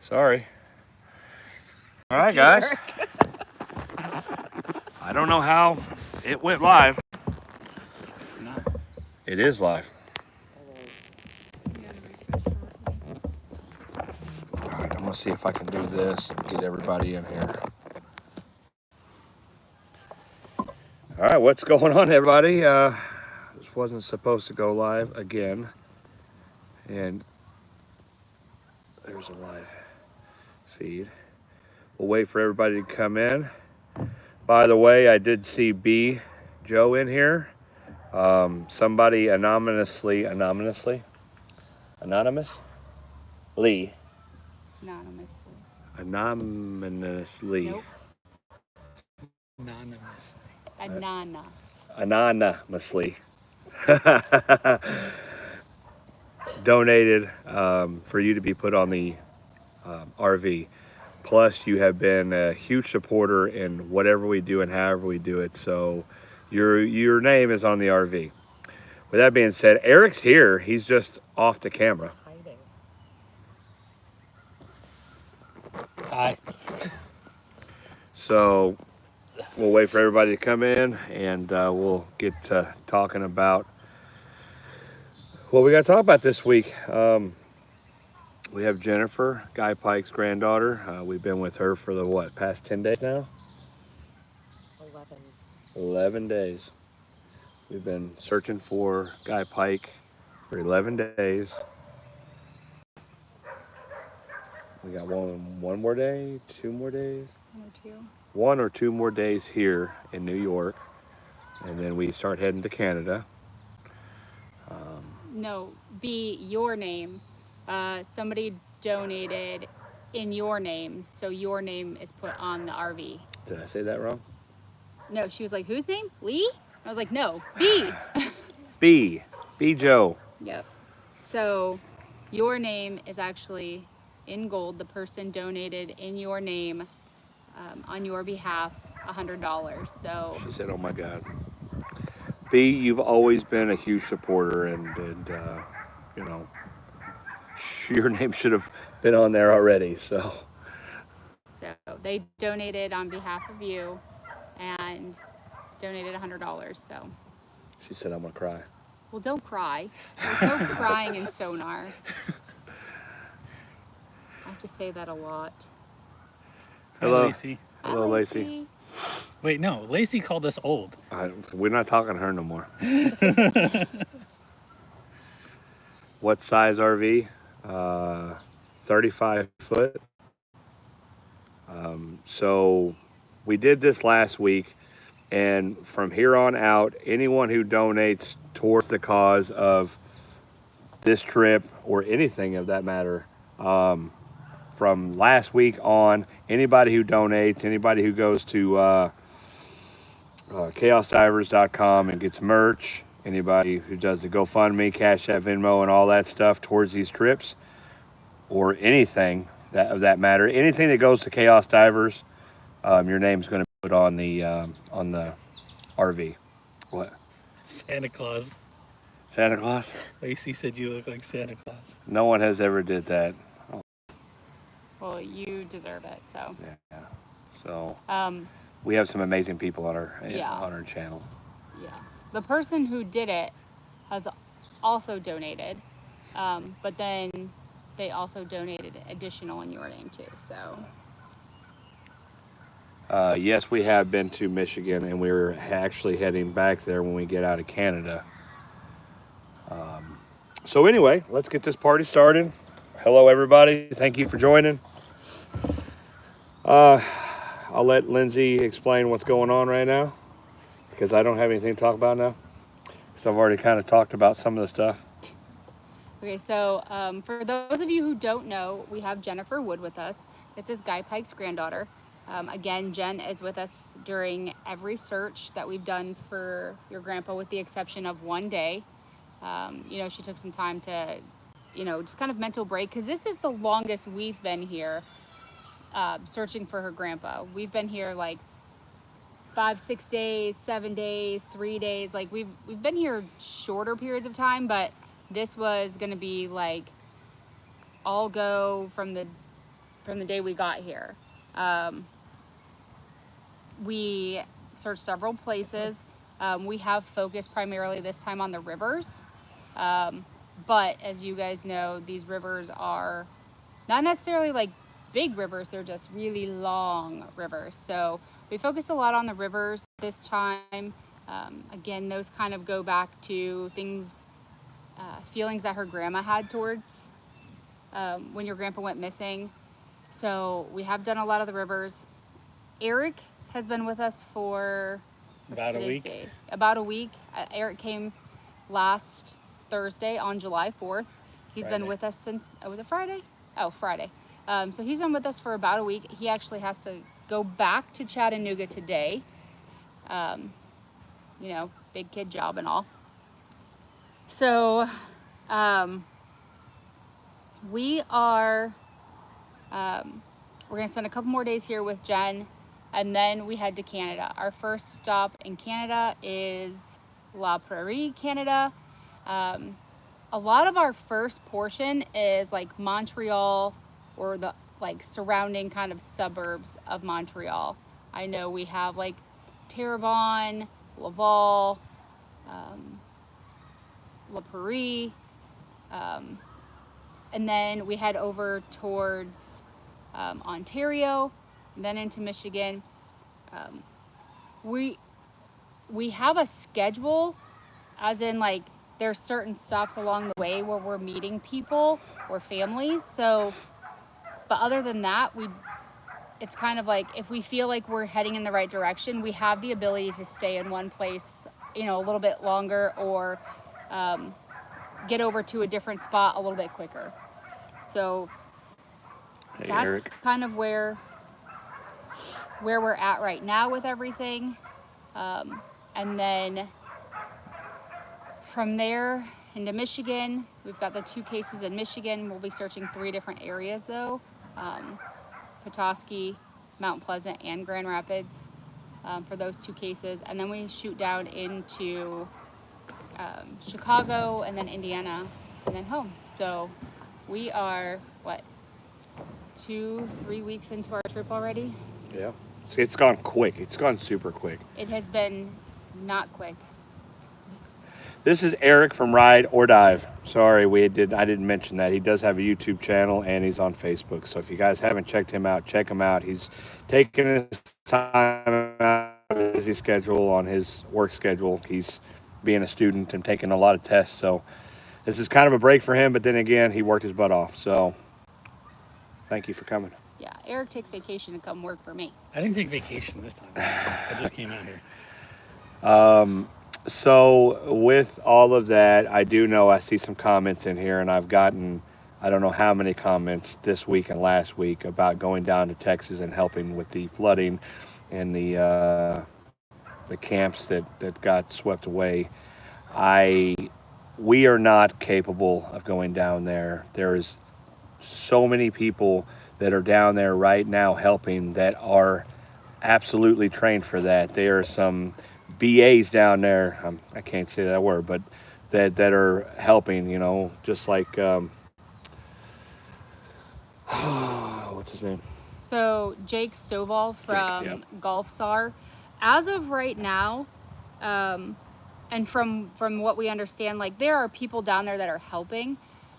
Sorry. All right, guys. I don't know how it went live. No. It is live. All right, I'm gonna see if I can do this and get everybody in here. All right, what's going on, everybody? This wasn't supposed to go live again, and there's a live feed. We'll wait for everybody to come in. By the way, I did see Joe in here. Somebody anonymously. Anonymously. Nope. Anonymously donated for you to be put on the RV. Plus, you have been a huge supporter in whatever we do and however we do it. So your name is on the RV. With that being said, Eric's here. He's just off the camera. Hi. So we'll wait for everybody to come in, and we'll get to talking about what we got to talk about this week. We have Jennifer, Guy Pike's granddaughter. We've been with her for the past 10 days now? 11 days. We've been searching for Guy Pike for 11 days. We got one more day, 2 more days? 1 or 2 more days here in New York, and then we start heading to Canada. No, your name. Somebody donated in your name, so your name is put on the RV. Did I say that wrong? No, she was like, whose name? Lee? I was like, no, B. B Joe. Yep. So your name is actually in gold. The person donated in your name on your behalf $100. So She said, oh my God. B, you've always been a huge supporter, and you know, your name should have been on there already. So they donated on behalf of you and donated $100. So she said, I'm gonna cry. Well, don't cry. There's no crying in sonar. I have to say that a lot. Hello, Lacey. Hello, Lacey. Wait, no, Lacey called us old. We're not talking to her no more. What size RV? 35 foot. So we did this last week, and from here on out, anyone who donates towards the cause of this trip or anything of that matter, from last week on, anybody who donates, anybody who goes to ChaosDivers.com and gets merch, anybody who does the GoFundMe, CashApp, Venmo, and all that stuff towards these trips, or anything of that matter, anything that goes to Chaos Divers, your name's going to be put on the RV. What? Santa Claus. Santa Claus? Lacey said you look like Santa Claus. No one has ever did that. Oh. Well, you deserve it. So. Yeah. So. We have some amazing people on our channel. Yeah. The person who did it has also donated, but then they also donated additional in your name too. So. Yes, we have been to Michigan, and we're actually heading back there when we get out of Canada. So anyway, let's get this party started. Hello, everybody. Thank you for joining. I'll let Lindsay explain what's going on right now, because I don't have anything to talk about now, because I've already kind of talked about some of the stuff. Okay, so for those of you who don't know, we have Jennifer Wood with us. This is Guy Pike's granddaughter. Again, Jen is with us during every search that we've done for your grandpa, with the exception of one day. She took some time to, just kind of mental break, because this is the longest we've been here searching for her grandpa. We've been here like 5, 6 days, 7 days, 3 days. Like we've been here shorter periods of time, but this was going to be like all go from the from the day we got here. We searched several places. We have focused primarily this time on the rivers. But as you guys know, these rivers are not necessarily like big rivers, they're just really long rivers. So we focused a lot on the rivers this time. Again, those kind of go back to things, feelings that her grandma had towards when your grandpa went missing. So we have done a lot of the rivers. Eric has been with us for About a week. About a week. Eric came last Thursday on July 4th. He's been with us since, was it Friday? Oh, Friday. So he's been with us for about a week. He actually has to go back to Chattanooga today. You know, big kid job and all. So we are, we're gonna spend a couple more days here with Jen, and then we head to Canada. Our first stop in Canada is La Prairie, Canada. A lot of our first portion is like Montreal or the like surrounding kind of suburbs of Montreal. I know we have like Terrebonne, Laval, La Prairie, and then we head over towards Ontario, and then into Michigan. We have a schedule, as in like there's certain stops along the way where we're meeting people or families. So, but other than that, it's kind of like if we feel like we're heading in the right direction, we have the ability to stay in one place, you know, a little bit longer, or get over to a different spot a little bit quicker. So that's Eric. kind of where we're at right now with everything. And then from there into Michigan, we've got the 2 cases in Michigan. We'll be searching 3 different areas though. Petoskey, Mount Pleasant, and Grand Rapids for those 2 cases. And then we shoot down into Chicago, and then Indiana, and then home. So we are, what, 2-3 weeks into our trip already? Yeah. It's gone quick. It's gone super quick. It has been not quick. This is Eric from Ride or Dive. Sorry, I didn't mention that. He does have a YouTube channel and he's on Facebook. So if you guys haven't checked him out, check him out. He's taking his time out of his busy schedule on his work schedule. He's being a student and taking a lot of tests. So this is kind of a break for him, but then again, he worked his butt off. So thank you for coming. Yeah, Eric takes vacation to come work for me. I didn't take vacation this time. I just came out here. So with all of that, I do know I see some comments in here, and I've gotten, I don't know how many comments this week and last week about going down to Texas and helping with the flooding and the camps that got swept away. We are not capable of going down there. There is so many people that are down there right now helping that are absolutely trained for that. There are some BAs down there, I can't say that word, but that are helping, you know, just like, what's his name? So Jake Stovall from Jake, Gulf SAR, as of right now, and from what we understand, like there are people down there that are helping,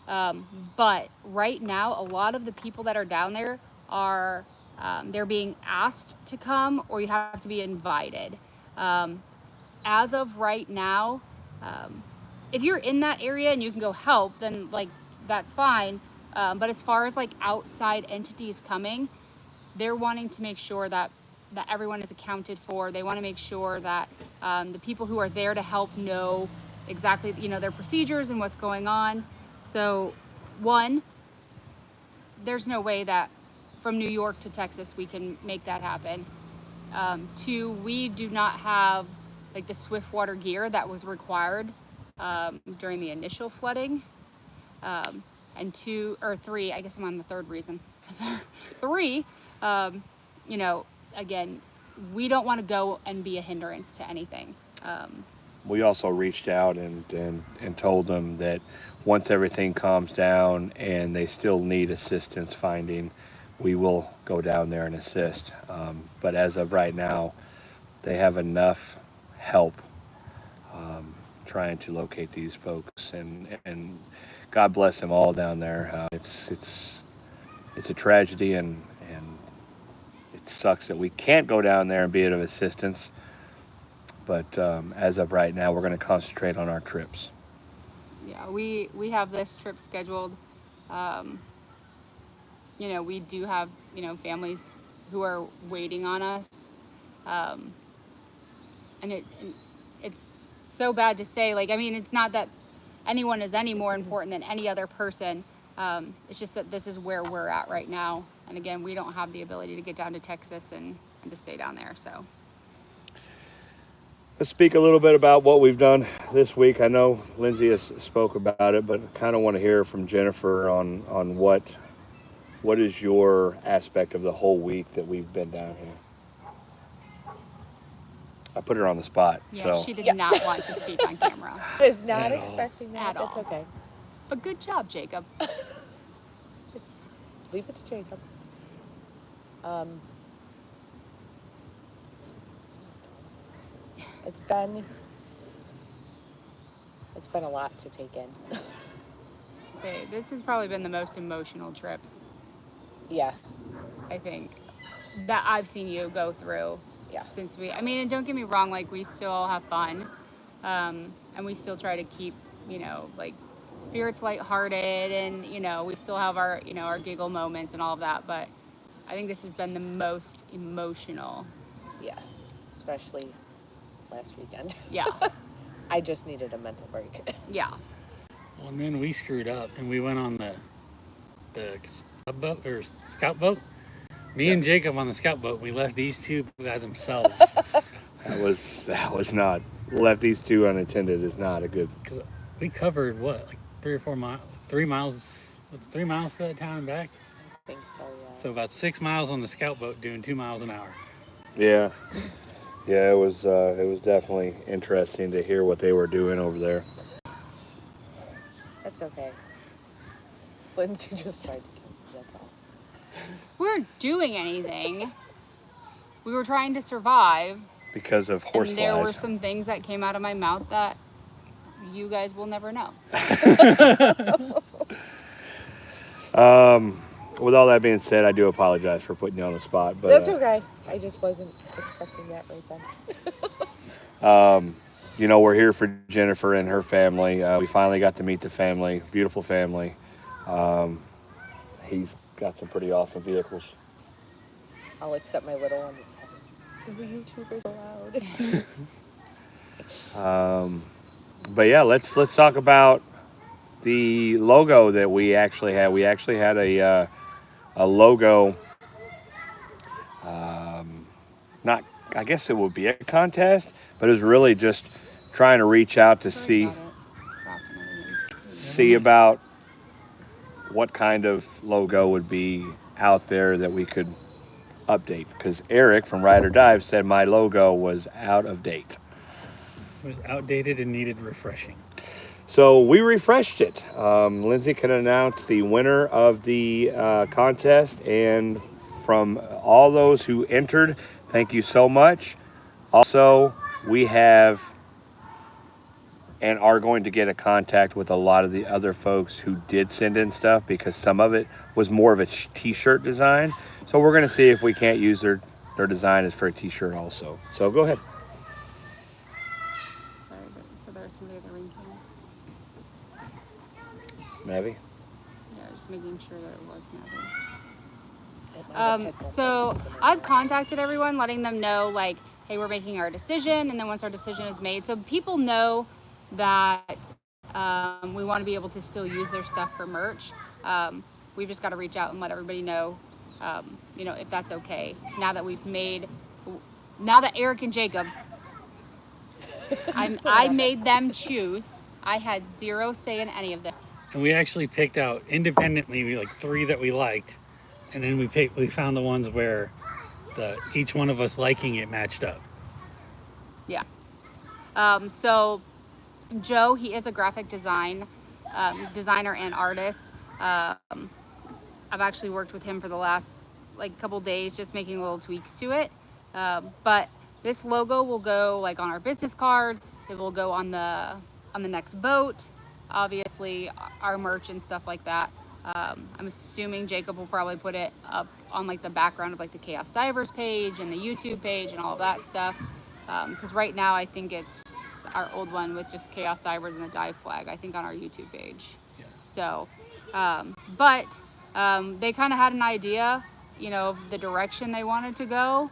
but right now a lot of the people that are down there are they're being asked to come, or you have to be invited. As of right now, if you're in that area and you can go help, then like that's fine. But as far as like outside entities coming, they're wanting to make sure that everyone is accounted for. They want to make sure that the people who are there to help know exactly, you know, their procedures and what's going on. So 1, there's no way that from New York to Texas we can make that happen. 2, we do not have like the swift water gear that was required during the initial flooding. And 2 or 3, I guess I'm on the 3rd reason. 3, you know, again, we don't want to go and be a hindrance to anything. We also reached out and told them that once everything calms down and they still need assistance finding we will go down there and assist. But as of right now, they have enough help trying to locate these folks, and God bless them all down there. It's a tragedy, and it sucks that we can't go down there and be of assistance. But as of right now, we're going to concentrate on our trips. Yeah, we have this trip scheduled. You know, we do have, you know, families who are waiting on us. And it's so bad to say, like, I mean, it's not that anyone is any more important than any other person. It's just that this is where we're at right now. And again, we don't have the ability to get down to Texas and to stay down there, so. Let's speak a little bit about what we've done this week. I know Lindsay has spoke about it, but I kind of want to hear from Jennifer on what is your aspect of the whole week that we've been down here. I put her on the spot. Yeah, so she did not want to speak on camera. I was not At all. expecting that. At That's all. okay. But good job, Jacob. Leave it to Jacob. It's been a lot to take in. Say, this has probably been the most emotional trip, Yeah. I think, that I've seen you go through. Yeah. Since I mean, and don't get me wrong, like, we still have fun, and we still try to keep, you know, like, spirits lighthearted, and, you know, we still have our, you know, our giggle moments and all of that, but I think this has been the most emotional. Yeah. Especially last weekend. Yeah. I just needed a mental break. Yeah. Well, and then we screwed up and we went on the boat or scout boat. Me and Jacob on the scout boat. We left these two by themselves. that was not left these two unattended is not a good. Because we covered what, like 3 or 4 miles, 3 miles, was it 3 miles to that town and back? I think so, yeah. So about 6 miles on the scout boat, doing 2 miles an hour. Yeah, it was definitely interesting to hear what they were doing over there. That's okay. Lindsay just tried to kill me, that's all. We weren't doing anything. We were trying to survive. Because of horse And there were flies. some things that came out of my mouth that you guys will never know. With all that being said, I do apologize for putting you on the spot, but That's okay. I just wasn't expecting that right then. you know, we're here for Jennifer and her family. We finally got to meet the family, beautiful family. He's got some pretty awesome vehicles. I'll accept my little one that's having the YouTubers allowed. But yeah, let's talk about the logo that we actually had. We actually had a logo. Not, I guess it would be a contest, but it was really just trying to reach out to see about what kind of logo would be out there that we could update. Because Eric from Ride or Dive said my logo was out of date. It was outdated and needed refreshing. So we refreshed it. Lindsay can announce the winner of the contest, and from all those who entered, thank you so much. Also, we have and are going to get a contact with a lot of the other folks who did send in stuff, because some of it was more of a t-shirt design. So we're going to see if we can't use their design as for a t-shirt also. So go ahead. Sorry, so there's somebody at the ring camera. Mavi? Yeah, just making sure that it was Mavi. It might have had So more I've contacted everyone, letting them know, like, hey, we're making our decision, and then once our decision is made, so people know that we want to be able to still use their stuff for merch. We've just got to reach out and let everybody know, you know, if that's okay. Now that Eric and Jacob, I made them choose. I had zero say in any of this. And we actually picked out independently like 3 that we liked, and then we found the ones where each one of us liking it matched up. Yeah. So Joe, he is a graphic designer and artist. I've actually worked with him for the last like a couple days just making little tweaks to it. But this logo will go like on our business cards. It will go on the next boat, obviously our merch and stuff like that. I'm assuming Jacob will probably put it up on like the background of like the Chaos Divers page and the YouTube page and all of that stuff. Because right now I think it's our old one with just Chaos Divers and the dive flag, I think on our YouTube page. Yeah. So, they kind of had an idea, you know, of the direction they wanted to go.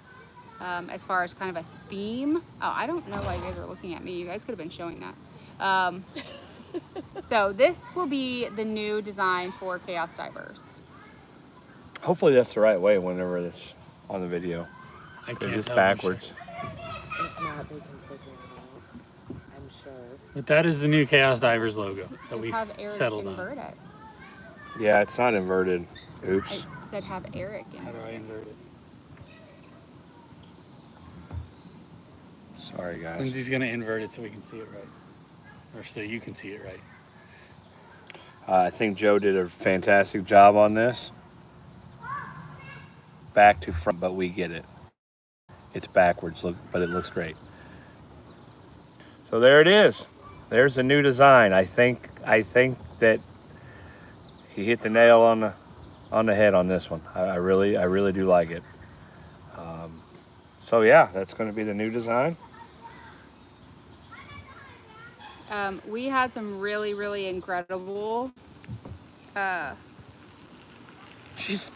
As far as kind of a theme. Oh, I don't know why you guys are looking at me. You guys could have been showing that. So this will be the new design for Chaos Divers. Hopefully that's the right way whenever it's on the video. I It's can't just tell, backwards. If not, we can figure it out. I'm sure. But that is the new Chaos Divers logo that Just we have Eric settled invert on. it. Yeah, it's not inverted. Oops. I said have Eric How do invert I it. invert it? Sorry, guys. Lindsay's gonna invert it so we can see it right, or so you can see it right. I think Joe did a fantastic job on this. Back to front, but we get it. It's backwards, but it looks great. So there it is. There's the new design. I think that he hit the nail on the head on this one. I really do like it. So yeah, that's going to be the new design. We had some really incredible.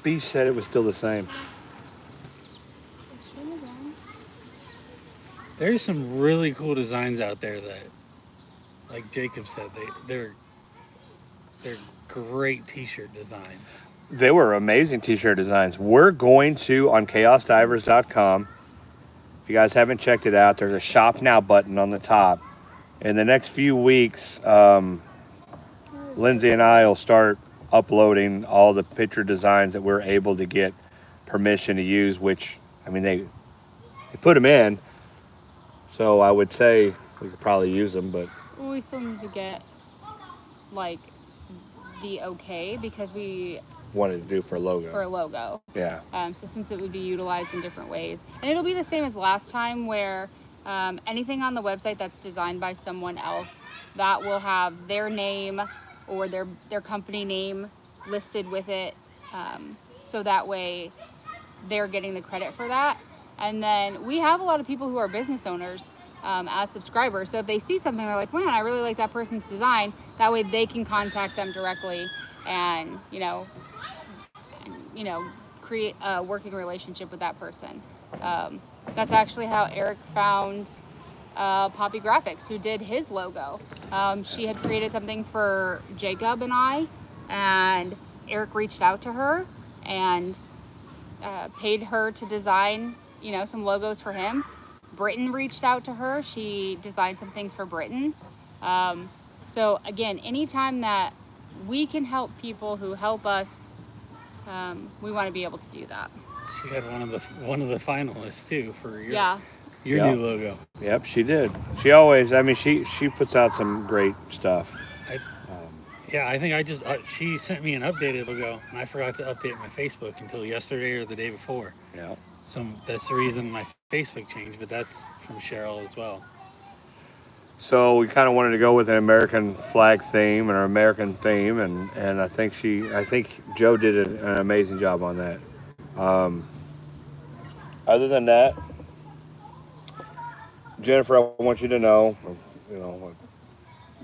B said it was still the same. There's some really cool designs out there that, like Jacob said, they're great T-shirt designs. They were amazing T-shirt designs. We're going to, on ChaosDivers.com, if you guys haven't checked it out, there's a Shop Now button on the top. In the next few weeks, Lindsay and I will start uploading all the picture designs that we're able to get permission to use, which, I mean, they put them in, so I would say we could probably use them, but... We still need to get, like, the okay, because we wanted to do for a logo. For a logo. Yeah. So since it would be utilized in different ways. And it'll be the same as last time where anything on the website that's designed by someone else, that will have their name or their company name listed with it. So that way they're getting the credit for that. And then we have a lot of people who are business owners as subscribers. So if they see something, they're like, man, I really like that person's design. That way they can contact them directly and, create a working relationship with that person. That's actually how Eric found Poppy Graphics, who did his logo. She had created something for Jacob and I, and Eric reached out to her and paid her to design, some logos for him. Britain reached out to her. She designed some things for Britain. So again, anytime that we can help people who help us, we want to be able to do that. She had one of the finalists too for your Yeah. new logo. Yep, she did. She always, she puts out some great stuff. I think she sent me an updated logo, and I forgot to update my Facebook until yesterday or the day before. Yeah. That's the reason my Facebook changed, but that's from Cheryl as well. So we kind of wanted to go with an American flag theme and our American theme, and I think Joe did an amazing job on that. Other than that, Jennifer, I want you to know,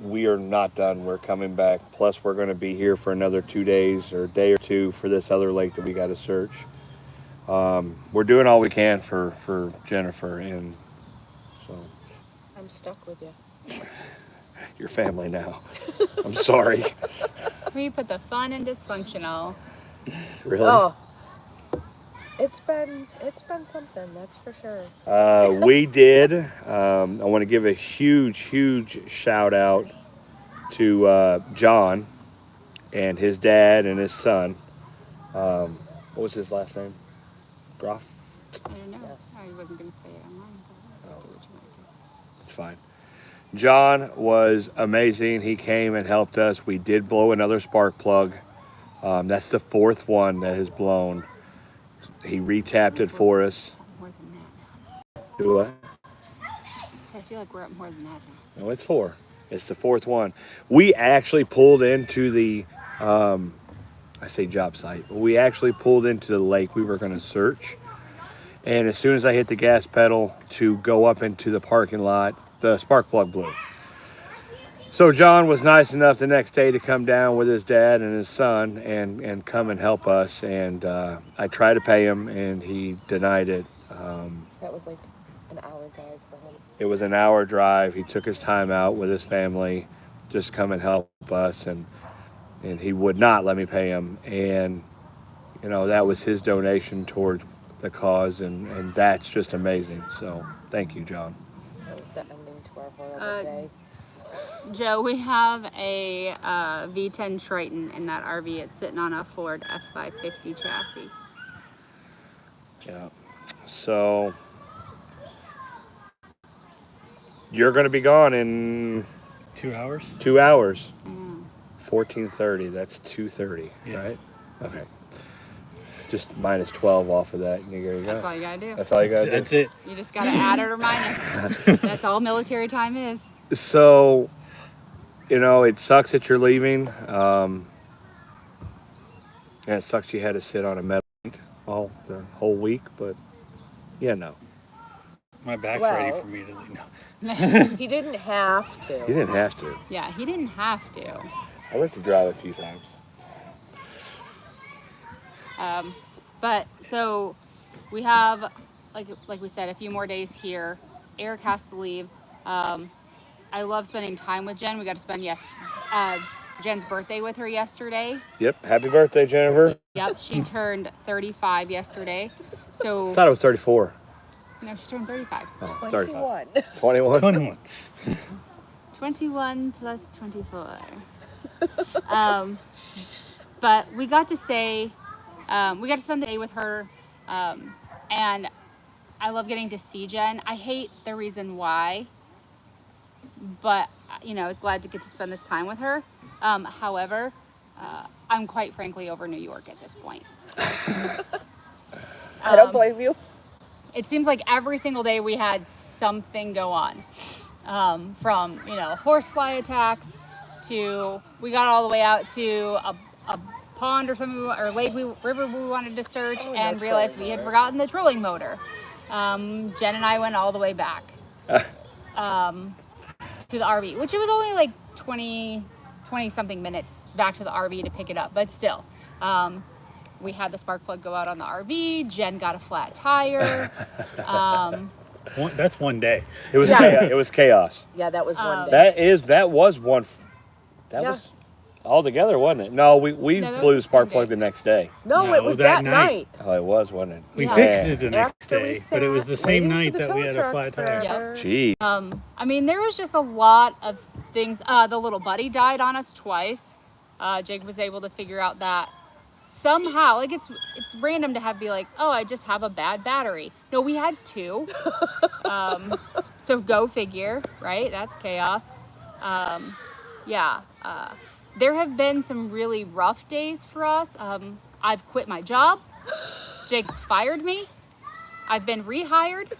we are not done. We're coming back. Plus, we're going to be here for another 2 days or a day or two for this other lake that we got to search. We're doing all we can for Jennifer, and so I'm stuck with you. your family now. I'm sorry. We put the fun in dysfunctional. Really? Oh, it's been something, that's for sure. We did. I want to give a huge shout out to John and his dad and his son. What was his last name? Groff? I don't know. Yes. I wasn't going to say it online. But I'll do what you want to do. It's fine. John was amazing. He came and helped us. We did blow another spark plug. That's the fourth one that has blown. He retapped it for us. More than that. Do what? So I feel like we're up more than that now. No, it's 4. It's the 4th one. We actually pulled into the, I say job site, but we actually pulled into the lake we were going to search. And as soon as I hit the gas pedal to go up into the parking lot, the spark plug blew. So John was nice enough the next day to come down with his dad and his son and come and help us. And I tried to pay him, and he denied it. That was like an hour drive for him. It was an hour drive. He took his time out with his family, just come and help us, and he would not let me pay him. And you know, that was his donation towards the cause, and that's just amazing. So thank you, John. That was the ending to our horrible day. Joe, we have a V10 Triton in that RV. It's sitting on a Ford F550 chassis. Yeah. So you're going to be gone in 2 hours. 2 hours. Mm. 14:30. That's 2:30, Yeah. right? Okay. Just minus 12 off of that, and there you go. That's all you gotta do. That's all you got to do. That's it. You just gotta add it or minus. That's all military time is. So, you know, it sucks that you're leaving. And it sucks you had to sit on a metal seat all the whole week, but yeah, no. My back's Well- ready for me to leave. No. He didn't have to. You didn't have to. Yeah, he didn't have to. I went to drive a few times. But so we have, like we said, a few more days here. Eric has to leave. I love spending time with Jen. We got to spend Jen's birthday with her yesterday. Yep. Happy birthday, Jennifer. Yep, she turned 35 yesterday. So I thought it was 34. no, she turned 35. Oh, 21. 21. 21. 21 plus 24. But we got to say, we got to spend the day with her, and I love getting to see Jen. I hate the reason why, but you know, I was glad to get to spend this time with her. However, I'm quite frankly over New York at this point. I don't blame you. It seems like every single day we had something go on, from, you know, horsefly attacks to we got all the way out to a pond or something, or river we wanted to search, and realized we had forgotten the trolling motor. Jen and I went all the way back to the RV, which it was only like 20 something minutes back to the RV to pick it up, but still. We had the spark plug go out on the RV. Jen got a flat tire. That's one day. It was Yeah. chaos. It was chaos. Yeah, that was one day. That was one. That Yeah. was all together, wasn't it? No, we No, that blew was the the spark same plug day. the next day. No, No, it was that night. Oh, it was, wasn't it? We Yeah. fixed it the next After we day, but it was the sat same waiting night for the that we tow had a truck flat tire. forever. Gee. I mean, there was just a lot of things. The little buddy died on us twice. Jake was able to figure out that somehow, like it's random to be like, oh, I just have a bad battery. No, we had 2. So go figure, right? That's chaos. There have been some really rough days for us. I've quit my job. Jake's fired me. I've been rehired.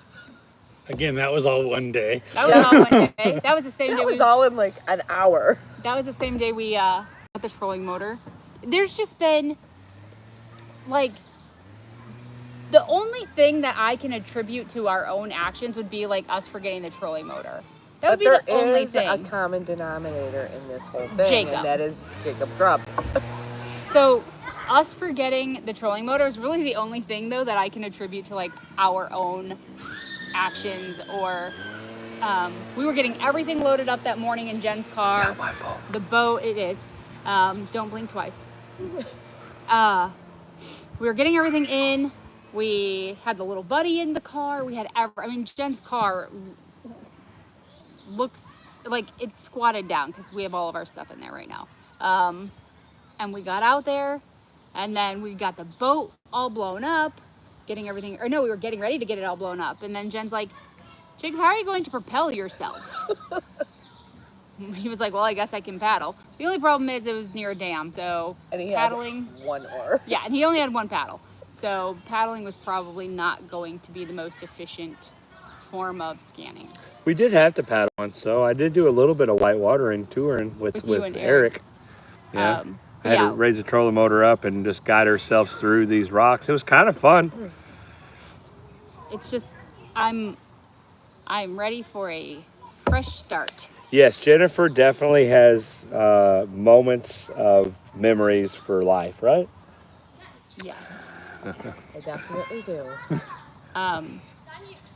Again, that was all one day. That was all one day. That was the same day That was all in like an hour. That was the same day we got the trolling motor. There's just been, like, the only thing that I can attribute to our own actions would be like us forgetting the trolling motor. That would But be there the only is thing. a common denominator in this whole thing, Jacob. and that is Jacob Grubbs. So us forgetting the trolling motor is really the only thing, though, that I can attribute to like our own actions. Or we were getting everything loaded up that morning in Jen's car. It's not my fault. The boat, it is. Don't blink twice. We were getting everything in. We had the little buddy in the car. We had Jen's car looks like it's squatted down because we have all of our stuff in there right now. And we got out there, and then we got the boat all blown up, we were getting ready to get it all blown up. And then Jen's like, Jacob, how are you going to propel yourself? He was like, well, I guess I can paddle. The only problem is it was near a dam, so And he paddling. had one oar. Yeah, and he only had one paddle. So paddling was probably not going to be the most efficient form of scanning. We did have to paddle once, so I did do a little bit of whitewatering touring with you and Eric. Yeah. I had to raise the trolling motor up and just guide ourselves through these rocks. It was kind of fun. It's just, I'm ready for a fresh start. Yes, Jennifer definitely has moments of memories for life, right? Yeah. I definitely do.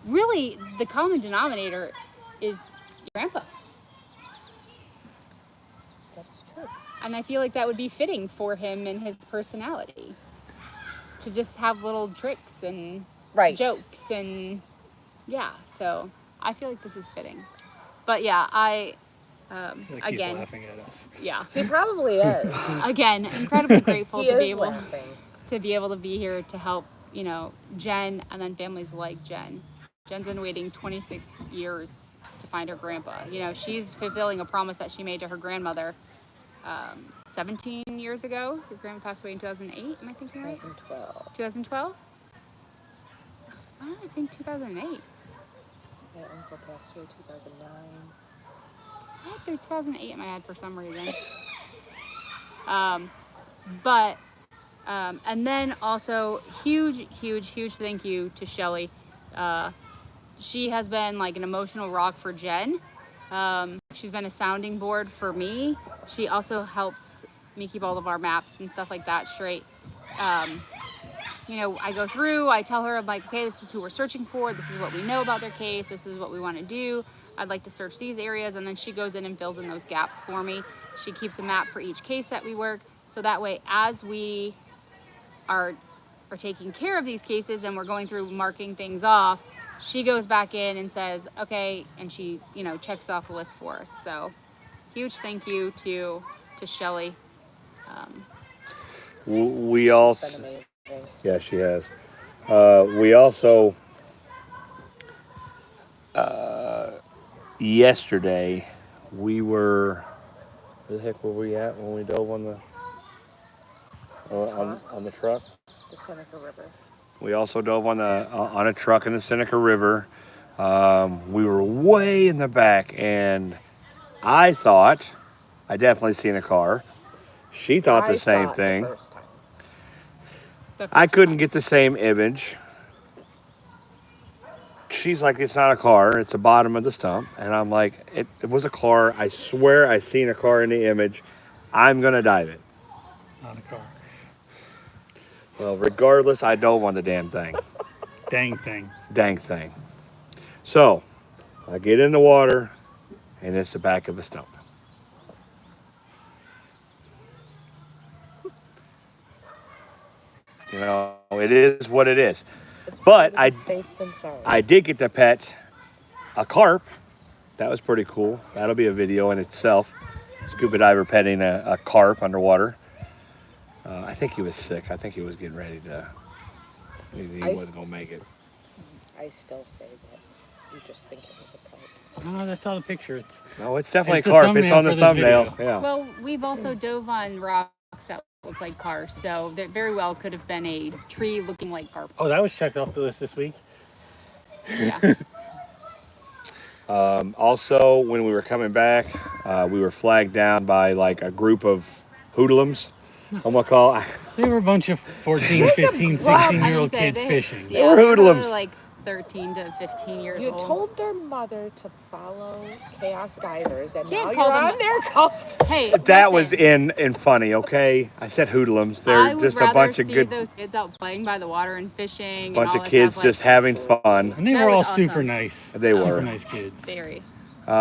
Really, the common denominator is your grandpa. That's true. And I feel like that would be fitting for him and his personality. To just have little tricks and jokes and yeah, so I feel like this is fitting. But yeah, I feel like again he's laughing at us. Yeah. He probably is. Again, incredibly grateful to be able laughing. to be able to be here to help, you know, Jen and then families like Jen. Jen's been waiting 26 years to find her grandpa. You know, she's fulfilling a promise that she made to her grandmother 17 years ago. Your grandma passed away in 2008, am I thinking right? 2012. 2012? Oh, I think 2008. My uncle passed away 2009. I had 2008 in my head for some reason. And then also huge thank you to Shelly. She has been like an emotional rock for Jen. She's been a sounding board for me. She also helps me keep all of our maps and stuff like that straight. You know, I go through, I tell her, I'm like, okay, this is who we're searching for. This is what we know about their case. This is what we want to do. I'd like to search these areas. And then she goes in and fills in those gaps for me. She keeps a map for each case that we work. So that way, as we are taking care of these cases and we're going through marking things off, she goes back in and says, okay, and she, you know, checks off a list for us. So huge thank you to Shelly. We also, She's been amazing. yeah, she has. We also, yesterday, we were, where the heck were we at when we dove on the truck? The Seneca River. We also dove on a truck in the Seneca River. We were way in the back, and I thought I definitely seen a car. She thought the same saw it thing. The first time. I couldn't get the same image. She's like, it's not a car, it's the bottom of the stump. And I'm like, it was a car. I swear I seen a car in the image. I'm gonna dive it. Not a car. Well, regardless, I dove on the damn thing. Dang thing. Dang thing. So, I get in the water, and it's the back of a stump. You know, it is what it is. It's But better to be safe than sorry. I did get to pet a carp. That was pretty cool. That'll be a video in itself. Scuba diver petting a carp underwater. I think he was sick. I think he was getting ready to. He wasn't gonna make it. I still say that you just think it was a carp. Oh, I saw the picture. No, it's definitely It's a the carp. It's thumbnail on the for this thumbnail. video. Yeah. Well, we've also dove on rocks that look like cars, so that very well could have been a tree looking like carp. Oh, that was checked off the list this week. Yeah. Also, when we were coming back, we were flagged down by like a group of hoodlums. I'm gonna call. They were a bunch of 14, 15, 16-year-old I'd say kids fishing. Yeah, were they hoodlums. like 13 to 15 years You old. told their mother to follow ChaosDivers, and Can't now call you're them- on their call. Hey, That was listen, in funny. Okay, I said hoodlums. I They're would just a rather bunch of see good, those kids out playing by the water and fishing. bunch and all of that kids stuff, just like, having fun. And they That were all was super awesome. nice. They were. Super nice kids. very. They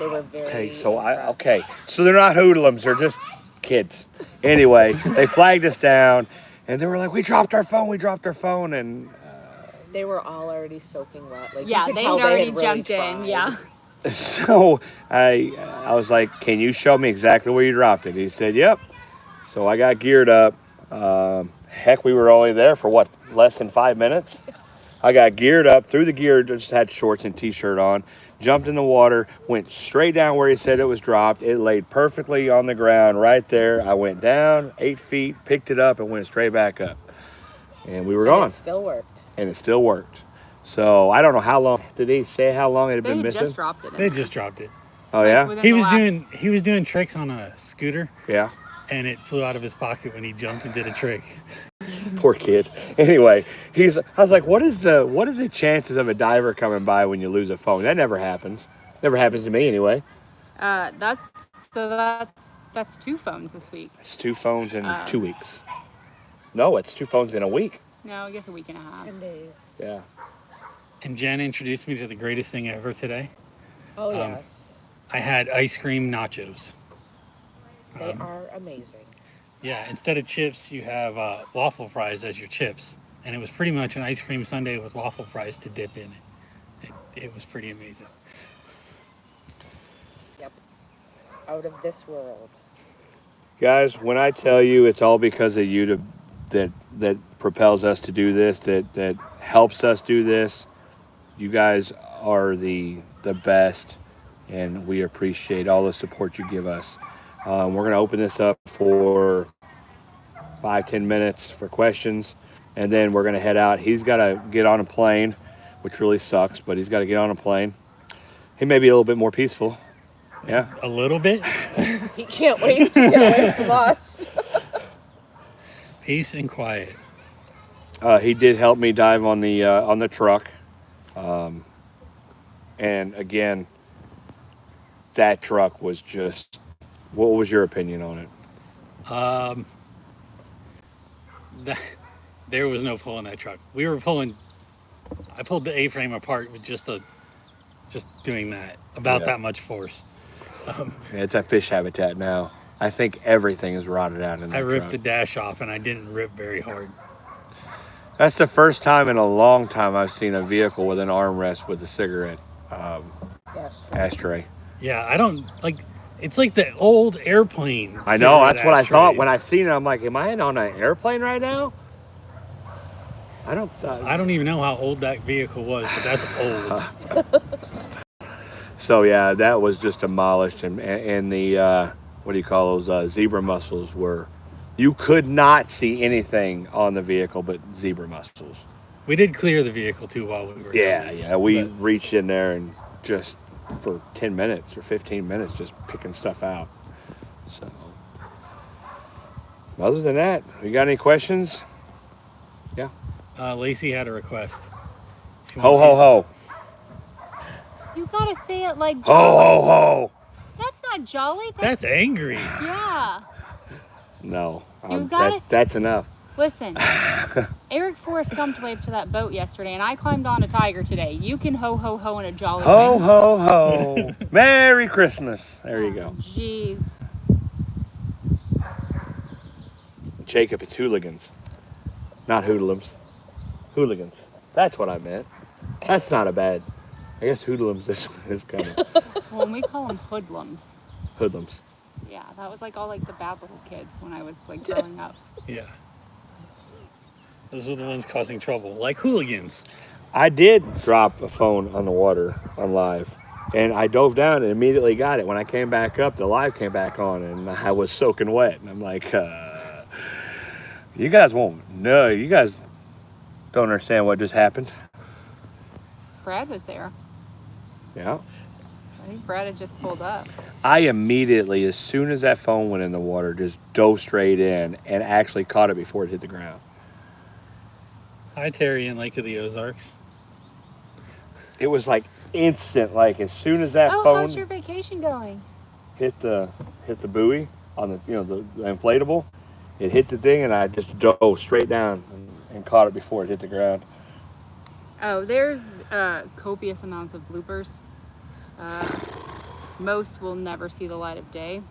were very. Okay, so they're not hoodlums. They're just kids. Anyway, they flagged us down, and they were like, "We dropped our phone," and They were all already soaking wet. Like, Yeah, you could they tell had already really jumped in. tried. Yeah. so I was like, "Can you show me exactly where you dropped it?" He said, "Yep." So I got geared up. Heck, we were only there for what, less than 5 minutes. I got geared up, threw the gear, just had shorts and t-shirt on, jumped in the water, went straight down where he said it was dropped. It laid perfectly on the ground right there. I went down 8 feet, picked it up, and went straight back up. and we were And gone, it still worked. and it still worked. So I don't know how long. Did he say how long it had They been missing? just dropped it. They just dropped it. Oh Like, yeah, within He the was last- doing tricks on a scooter, yeah. and it flew out of his pocket when he jumped and did a trick. Poor kid. Anyway, I was like, what is the chances of a diver coming by when you lose a phone? That never happens. Never happens to me anyway. That's 2 phones this week. It's 2 phones in 2 weeks. No, it's 2 phones in a week. No, I guess a week and a half. 10 days. Yeah. And Jen introduced me to the greatest thing ever today. Oh, yes. I had ice cream nachos. They are amazing. Yeah, instead of chips, you have waffle fries as your chips. And it was pretty much an ice cream sundae with waffle fries to dip in it. It was pretty amazing. Yep. Out of this world. Guys, when I tell you it's all because of you that propels us to do this, that helps us do this, you guys are the best, and we appreciate all the support you give us. We're going to open this up for 5-10 minutes for questions, and then we're going to head out. He's got to get on a plane, which really sucks, but he's got to get on a plane. He may be a little bit more peaceful. Yeah. A little bit. He can't wait to get away from us. Peace and quiet. He did help me dive on the truck, and again, that truck was just. What was your opinion on it? There was no pulling that truck. We were pulling. I pulled the A-frame apart with just doing that. About that much force. Yeah, it's a fish habitat now. I think everything is rotted out in that I ripped truck. the dash off, and I didn't rip very hard. That's the first time in a long time I've seen a vehicle with an armrest with a cigarette Yes. ashtray. Yeah, I don't like. It's like the old airplane. I know. cigarette That's what I thought ashtrays. when I seen it. I'm like, am I on an airplane right now? I don't. I don't even know how old that vehicle was, but that's old. So yeah, that was just demolished, and the what do you call those zebra mussels were. You could not see anything on the vehicle but zebra mussels. We did clear the vehicle too while we were. Yeah, down there, yeah. We but reached in there and just for 10 minutes or 15 minutes just picking stuff out. So other than that, you got any questions? Yeah. Lacey had a request. She Ho wants ho you- ho. You gotta say it like Ho jolly. ho ho. That's not jolly. That's angry. Yeah. No. You gotta that's enough. Listen, Eric Forrest Gumped waved to that boat yesterday, and I climbed on a tiger today. You can ho ho ho in a jolly Ho way. ho ho. Merry Christmas. There you go. Jeez. Jacob, it's hooligans. Not hoodlums. Hooligans. That's what I meant. That's not a bad. I guess hoodlums is kind of Well, we call them hoodlums. hoodlums. Yeah, that was like all like the bad little kids when I was like growing up. Yeah. Those are the ones causing trouble, like hooligans. I did drop a phone on the water on live, and I dove down and immediately got it. When I came back up, the live came back on, and I was soaking wet. And I'm like, you guys won't know. You guys don't understand what just happened. Brad was there. Yeah. I think Brad had just pulled up. I immediately, as soon as that phone went in the water, just dove straight in and actually caught it before it hit the ground. Hi, Terry in Lake of the Ozarks. It was like instant. Like as soon as that Oh, phone how's your vacation going? hit the buoy on the the inflatable, it hit the thing, and I just dove straight down and caught it before it hit the ground. Oh, there's copious amounts of bloopers. Most will never see the light of day.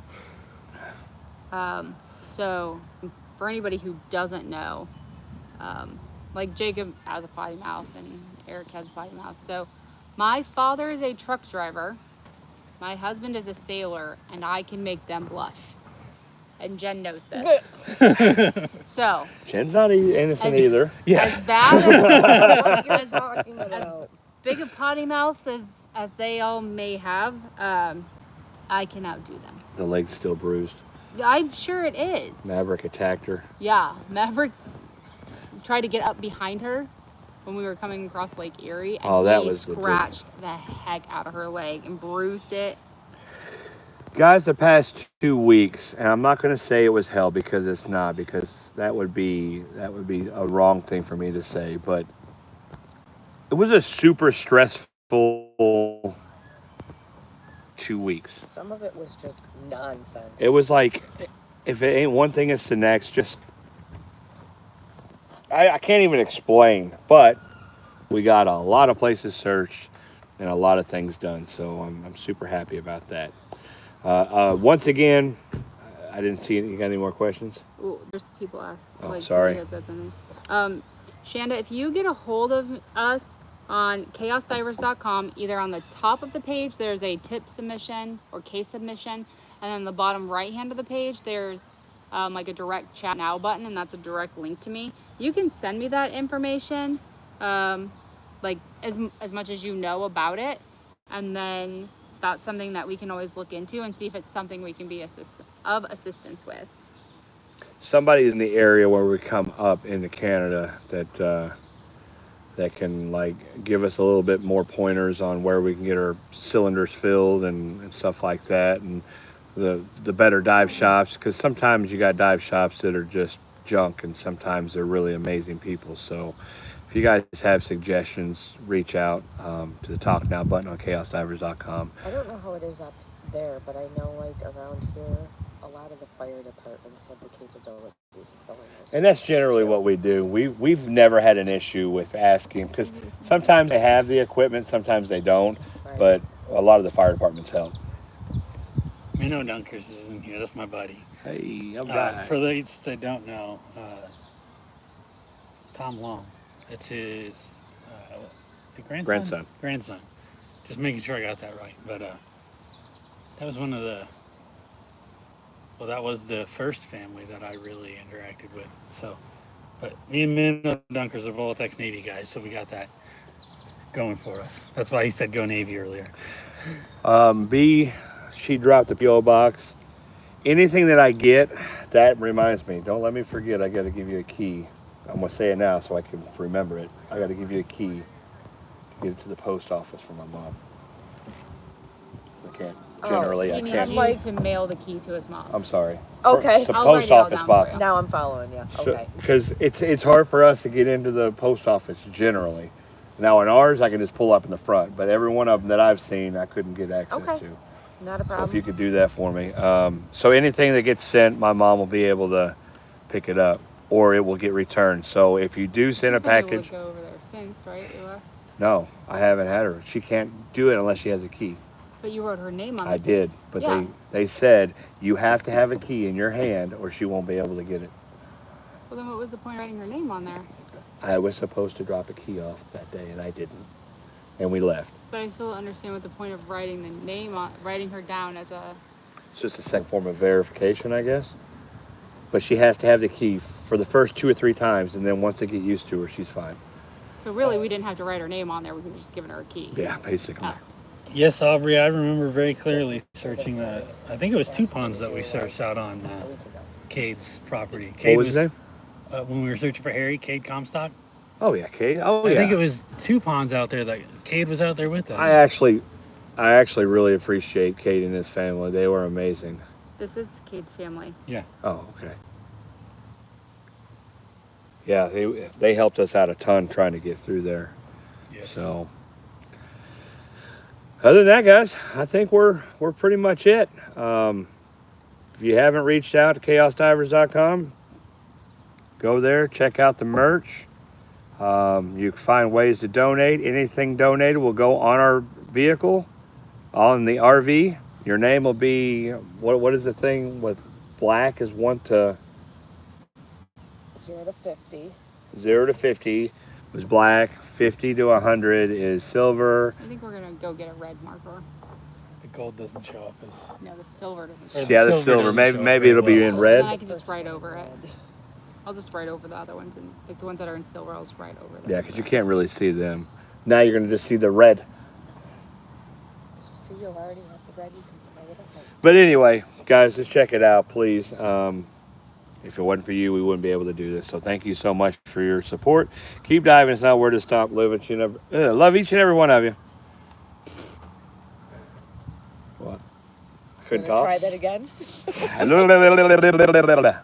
So, for anybody who doesn't know, like Jacob has a potty mouth and Eric has a potty mouth. So, my father is a truck driver, my husband is a sailor, and I can make them blush. And Jen knows this. So, Jen's not innocent As- either. as bad What you're as talking about. big of potty mouths as they all may have, I can outdo them. The leg's still bruised. I'm sure it is. Maverick attacked her. Yeah, Maverick tried to get up behind her when we were coming across Lake Erie, and Oh, that he was legit. scratched the heck out of her leg and bruised it. Guys, the past 2 weeks, and I'm not going to say it was hell because it's not, because that would be a wrong thing for me to say, but it was a super stressful 2 weeks. Some of it was just nonsense. It was like, if it ain't one thing, it's the next. Just, I can't even explain, but we got a lot of places searched and a lot of things done, so I'm super happy about that. Once again, I didn't see you got any more questions? Ooh, there's people ask. Oh, sorry. somebody had said something. Shanda, if you get a hold of us on ChaosDivers.com, either on the top of the page, there's a tip submission or case submission, and then the bottom right hand of the page, there's like a direct chat now button, and that's a direct link to me. You can send me that information, like as much as you know about it, and then that's something that we can always look into and see if it's something we can be of assistance with. Somebody's in the area where we come up into Canada that can like give us a little bit more pointers on where we can get our cylinders filled and stuff like that, and the better dive shops, because sometimes you got dive shops that are just junk and sometimes they're really amazing people. So if you guys have suggestions, reach out to the Talk Now button on ChaosDivers.com. I don't know how it is up there, but I know like around here, a lot of the fire departments have the capabilities of filling those. And that's generally what we do. We've never had an issue with asking, because sometimes they have the equipment, sometimes they don't, Right. but a lot of the fire departments help. Minnow Dunkers is in here. That's my buddy. Hey, all right. For those that don't know, Tom Long. It's his grandson. Grandson. Just making sure I got that right. But that was one of the. Well, that was the first family that I really interacted with. So, but me and Minnow Dunkers are both ex-Navy guys, so we got that going for us. That's why he said go Navy earlier. B, she dropped the P.O. box. Anything that I get, that reminds me. Don't let me forget. I got to give you a key. I'm going to say it now so I can remember it. I got to give you a key to get it to the post office for my mom. I can't. Generally, I He can't. needs you to mail the key to his mom. I'm sorry. Okay. It's a I'll post write it all office down box. for you. Now I'm following you. Okay. Because it's hard for us to get into the post office generally. Now in ours, I can just pull up in the front, but every one of them that I've seen, I couldn't get access Okay. to. Not a So problem. if you could do that for me. So anything that gets sent, my mom will be able to pick it up, or it will get returned. So if you do send a She's been able package, to go over there since, right, Ula? no, I haven't had her. She can't do it unless she has a key. But you wrote her name on the I did, but Yeah. they said you have to have a key in your hand, or she won't be able to get it. Well, then what was the point of writing her name on there? I was supposed to drop a key off that day, and I didn't, and we left. But I still don't understand what the point of writing the name on, writing her down as a. It's just a second form of verification, I guess. But she has to have the key for the first 2 or 3 times, and then once they get used to her, she's fine. So really, we didn't have to write her name on there. We could have just given her a key. Yeah, basically. Oh. Yes, Aubrey, I remember very clearly searching the. I think it was 2 ponds that we searched out on Cade's property. Cade What was his name? When we were searching for Harry, Cade Comstock. Oh yeah, Kate. Oh I yeah. think it was 2 ponds out there that Cade was out there with us. I actually really appreciate Kate and his family. They were amazing. This is Kate's family. Yeah. Oh, okay. Yeah, they helped us out a ton trying to get through there. Yes. So, other than that, guys, I think we're pretty much it. If you haven't reached out to ChaosDivers.com, go there, check out the merch. You can find ways to donate. Anything donated will go on our vehicle, on the RV. Your name will be, what is the thing with black is 1 to 0 to 50. 0 to 50 was black, 50 to 100 is silver. I think we're gonna go get a red marker. The gold doesn't show up as. No, the silver doesn't. Or show. Yeah, the silver silver. doesn't Maybe show up maybe very it'll be well. in And red. then I can just write over it. I'll just write over the other ones, and like the ones that are in silver, I'll just write over them. Yeah, because you can't really see them. Now you're gonna just see the red. So see, you'll already have the red. You can write it up. But anyway, guys, just check it out, please. If it wasn't for you, we wouldn't be able to do this. So thank you so much for your support. Keep diving. It's not where to stop. Love each and every one of you. What? Couldn't talk? Try that again.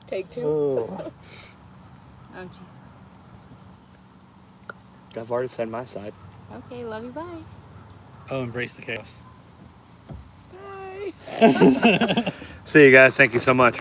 Take 2. Oh, Jesus. I've already said my side. Okay, love you, bye. Oh, embrace the chaos. Bye. See you guys. Thank you so much.